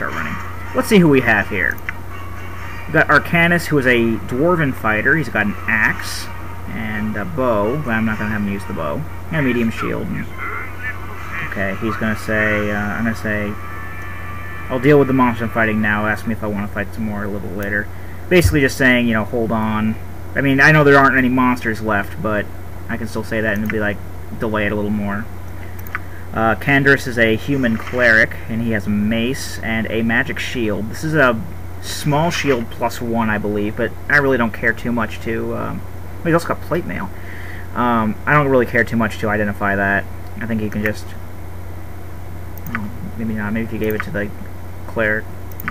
start running. Let's see who we have here. We've got Arcanus, who is a dwarven fighter. He's got an axe and a bow, but I'm not going to have him use the bow. And a medium shield. Okay, he's going to say, I'm going to say, I'll deal with the monster I'm fighting now. Ask me if I want to fight some more a little later. Basically just saying, you know, hold on. I mean, I know there aren't any monsters left, but I can still say that and it'll be like, delay it a little more. Candaris is a human cleric, and he has a mace and a magic shield. This is a small shield +1, I believe, but I really don't care too much to... well, he's also got plate mail. I don't really care too much to identify that. I think you can just... maybe not. Maybe if you gave it to the cleric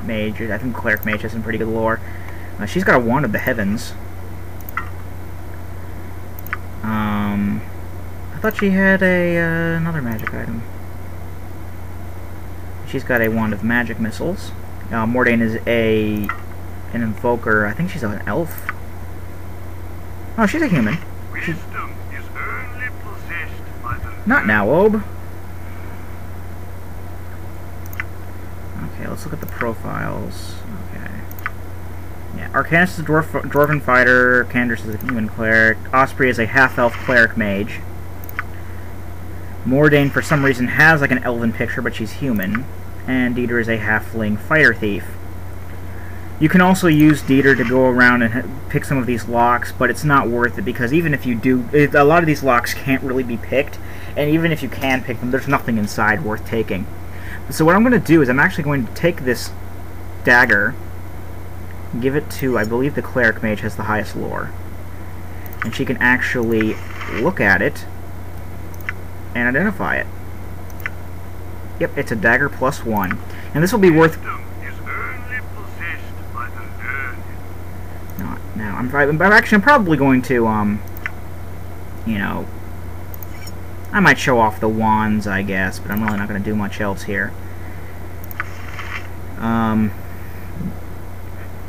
mage. I think cleric mage has some pretty good lore. She's got a wand of the heavens. I thought she had a another magic item. She's got a wand of magic missiles. Mordain is an invoker. I think she's an elf. Oh, she's a human. Wisdom is only possessed by the... Not now, Ob. Okay, let's look at the profiles. Okay. Yeah, Arcanus is a dwarven fighter. Candaris is a human cleric. Osprey is a half-elf cleric mage. Mordain, for some reason, has like an elven picture, but she's human. And Dieter is a halfling fighter thief. You can also use Dieter to go around and pick some of these locks, but it's not worth it, because even if you do, a lot of these locks can't really be picked, and even if you can pick them, there's nothing inside worth taking. So what I'm going to do is I'm actually going to take this dagger, give it to, I believe the cleric mage has the highest lore, and she can actually look at it and identify it. Yep, it's a dagger +1. And this will be worth... Not now. I'm probably going to, you know... I might show off the wands, I guess, but I'm really not going to do much else here.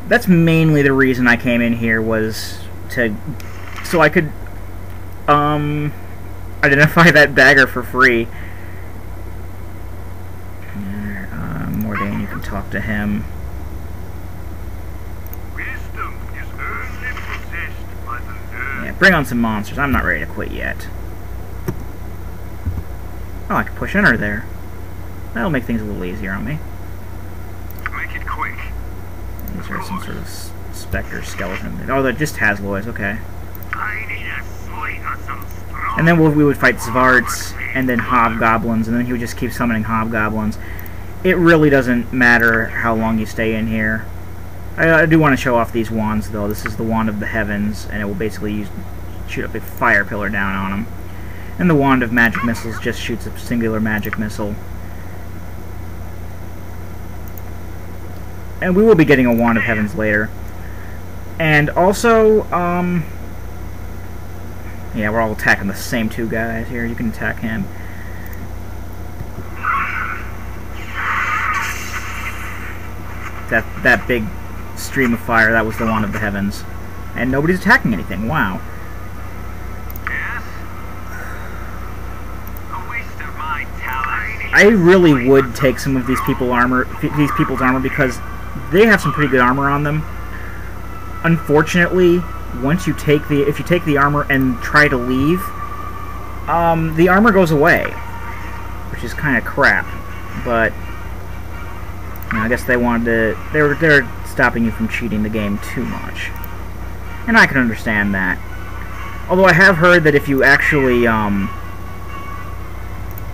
That's mainly the reason I came in here, was to... so I could, identify that dagger for free. Mordain, you can talk to him. Wisdom is only possessed by the learned. Yeah, bring on some monsters. I'm not ready to quit yet. Oh, I can push enter there. That'll make things a little easier on me. Make it quick. These are some sort of specter skeleton. Oh, that just has Lois. Okay. I need a sling or some straw. And then we would fight Svarts, and then hobgoblins, and then he would just keep summoning hobgoblins. It really doesn't matter how long you stay in here. I do want to show off these wands, though. This is the Wand of the Heavens, and it will basically shoot a big fire pillar down on them. And the Wand of Magic Missiles just shoots a singular magic missile. And we will be getting a Wand of Heavens later. And also, yeah, we're all attacking the same two guys here. You can attack him. That big stream of fire, that was the Wand of the Heavens. And nobody's attacking anything. Wow. Yes? A waste of my talent. I really would take some of these people's armor because they have some pretty good armor on them. Unfortunately, once you take if you take the armor and try to leave, the armor goes away, which is kind of crap. But you know, I guess they wanted to. They're stopping you from cheating the game too much, and I can understand that. Although I have heard that if you actually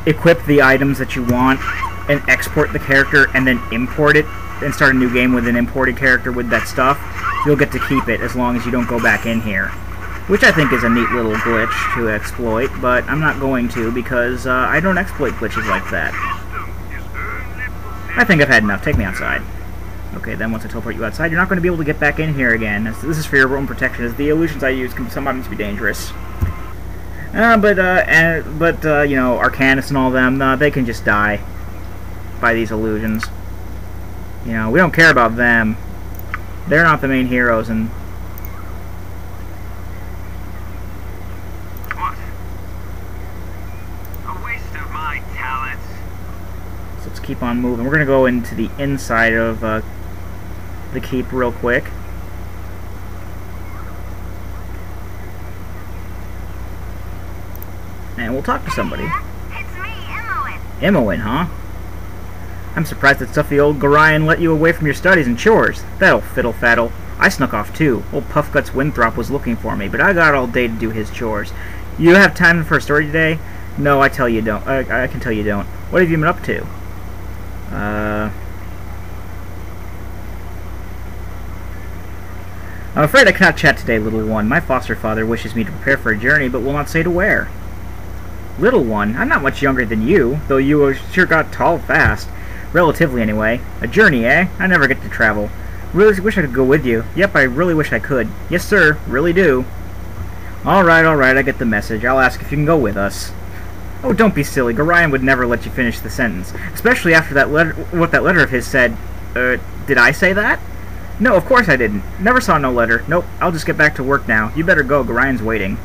equip the items that you want and export the character and then import it and start a new game with an imported character with that stuff, you'll get to keep it as long as you don't go back in here. Which I think is a neat little glitch to exploit, but I'm not going to because I don't exploit glitches like that. I think I've had enough. Take me outside. Okay, then once I teleport you outside, you're not going to be able to get back in here again. This is for your own protection, as the illusions I use can sometimes be dangerous. But you know, Arcanus and all them, they can just die by these illusions. You know, we don't care about them. They're not the main heroes, and... What? A waste of my talents. So let's keep on moving. We're going to go into the inside of the keep real quick. And we'll talk to somebody. It's me, Imoen. Imoen, huh? I'm surprised that stuffy old Gorion let you away from your studies and chores. That'll fiddle-faddle. I snuck off too. Old Puffguts Winthrop was looking for me, but I got all day to do his chores. You have time for a story today? No, I tell you don't. I can tell you don't. What have you been up to? I'm afraid I cannot chat today, little one. My foster father wishes me to prepare for a journey, but will not say to where. Little one? I'm not much younger than you, though you sure got tall fast. Relatively, anyway. A journey, eh? I never get to travel. Really wish I could go with you. Yep, I really wish I could. Yes, sir. Really do. Alright, I get the message. I'll ask if you can go with us. Oh, don't be silly. Gorion would never let you finish the sentence. Especially after that letter, what that letter of his said. Did I say that? No, of course I didn't. Never saw no letter. Nope, I'll just get back to work now. You better go. Gorion's waiting.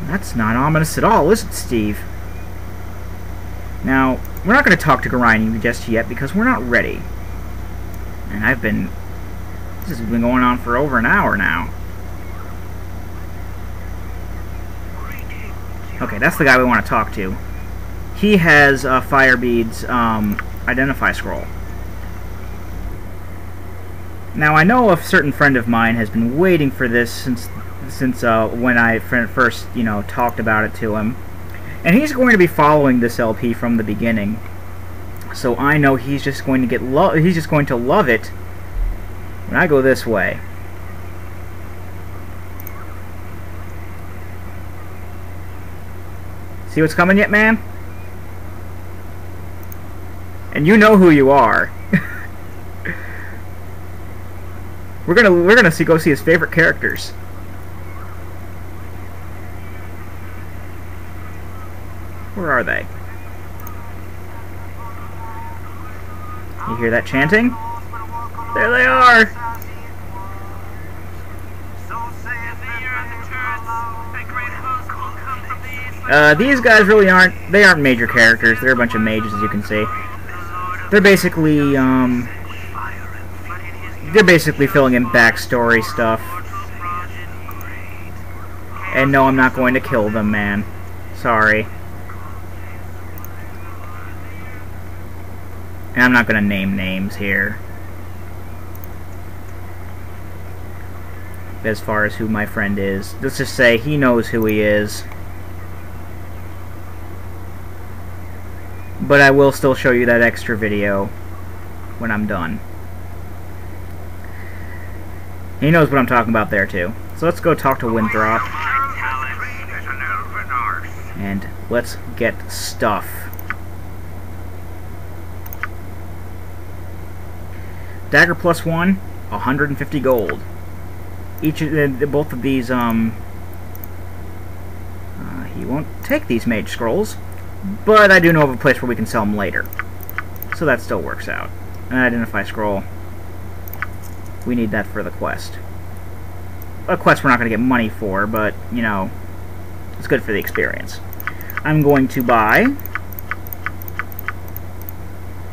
That's not ominous at all, is it, Steve? Now, we're not going to talk to Gorion just yet because we're not ready. And this has been going on for over an hour now. Okay, that's the guy we want to talk to. He has Firebead's identify scroll. Now, I know a certain friend of mine has been waiting for this since when I first, talked about it to him. And he's going to be following this LP from the beginning. So I know he's just going to he's just going to love it when I go this way. See what's coming yet, man? And you know who you are. We're gonna go see his favorite characters. Where are they? You hear that chanting? There they are! These guys really aren't major characters. They're a bunch of mages, as you can see. They're basically filling in backstory stuff. And no, I'm not going to kill them, man. Sorry. And I'm not going to name names here. As far as who my friend is. Let's just say he knows who he is. But I will still show you that extra video when I'm done. He knows what I'm talking about there too. So let's go talk to Winthrop. And let's get stuff. Dagger plus 1, 150 gold. Both of these, he won't take these mage scrolls, but I do know of a place where we can sell them later. So that still works out. An identify scroll. We need that for the quest. A quest we're not going to get money for, but, it's good for the experience. I'm going to buy...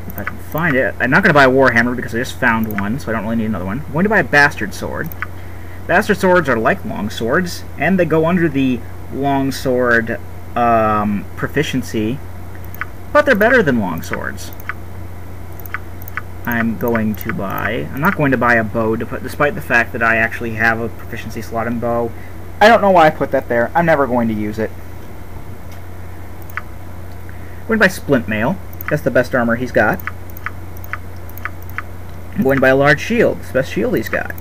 if I can find it. I'm not going to buy a Warhammer because I just found one, so I don't really need another one. I'm going to buy a Bastard Sword. Bastard Swords are like long swords, and they go under the long sword proficiency, but they're better than long swords. I'm not going to buy a bow, despite the fact that I actually have a proficiency slot in bow. I don't know why I put that there. I'm never going to use it. I'm going to buy Splint Mail. That's the best armor he's got. I'm going to buy a large shield. It's the best shield he's got.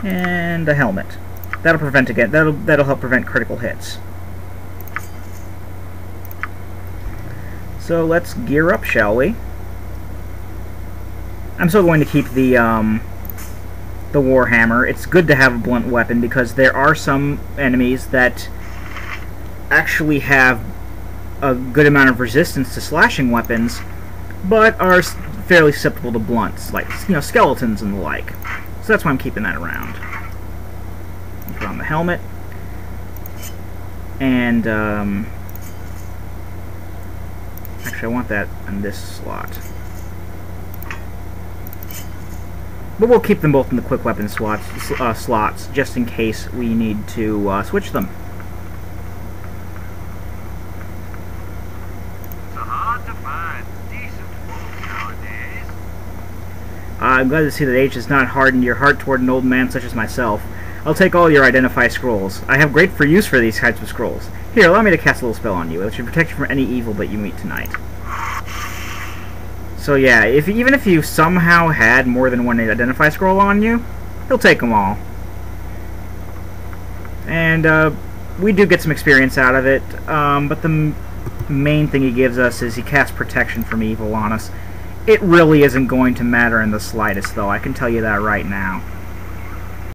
And a helmet. That'll help prevent critical hits. So let's gear up, shall we? I'm still going to keep the Warhammer. It's good to have a blunt weapon because there are some enemies that actually have a good amount of resistance to slashing weapons, but are fairly susceptible to blunts, like skeletons and the like. So that's why I'm keeping that around. Put on the helmet, Actually, I want that in this slot. But we'll keep them both in the quick weapon slots, just in case we need to switch them. It's hard to find decent folk nowadays. I'm glad to see that age has not hardened your heart toward an old man such as myself. I'll take all your identify scrolls. I have great use for these types of scrolls. Here, allow me to cast a little spell on you. It should protect you from any evil that you meet tonight. So yeah, even if you somehow had more than one identify scroll on you, he'll take them all. And we do get some experience out of it, but the main thing he gives us is he casts protection from evil on us. It really isn't going to matter in the slightest, though. I can tell you that right now.